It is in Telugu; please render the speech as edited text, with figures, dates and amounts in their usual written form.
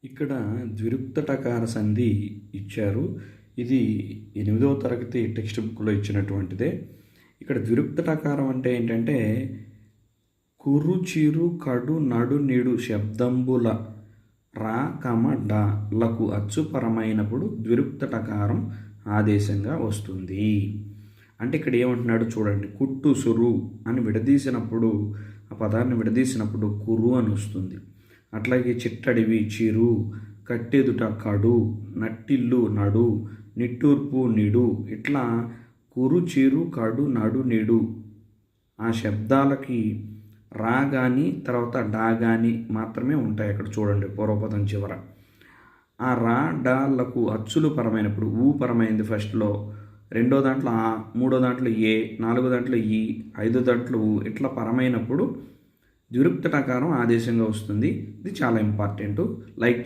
ఇక్కడ ద్విరుక్తటకార సంధి ఇచ్చారు. ఇది 8వ తరగతి టెక్స్ట్ బుక్‌లో ఇచ్చినటువంటిదే. ఇక్కడ ద్విరుక్తటకారం అంటే ఏంటంటే, కురు, చిరు, కడు, నడు, నిడు శబ్దంబుల రా, డ లకు అచ్చుపరమైనప్పుడు ద్విరుక్తటకారం ఆదేశంగా వస్తుంది. అంటే ఇక్కడ ఏమంటున్నాడు చూడండి. కుట్టు, సురు అని విడదీసినప్పుడు, ఆ పదాన్ని విడదీసినప్పుడు కురు అని వస్తుంది. అట్లాగే చిట్టడివి చిరు, కట్టెదుట కడు, నట్టిల్లు నడు, నిట్టూర్పు నిడు. ఇట్లా కురు, చిరు, కడు, నడు, నిడు ఆ శబ్దాలకి రా కానీ తర్వాత డా కానీ మాత్రమే ఉంటాయి. అక్కడ చూడండి పూర్వపదం చివర. ఆ రా డాలకు అచ్చులు పరమైనప్పుడు, ఊ పరమైంది ఫస్ట్లో, రెండో దాంట్లో ఆ, మూడో దాంట్లో ఏ, నాలుగో దాంట్లో ఈ, ఐదో దాంట్లో ఊ, ఇట్లా పరమైనప్పుడు ద్విరుక్తటకారం ఆదేశంగా వస్తుంది. ఇది చాలా ఇంపార్టెంట్. లైక్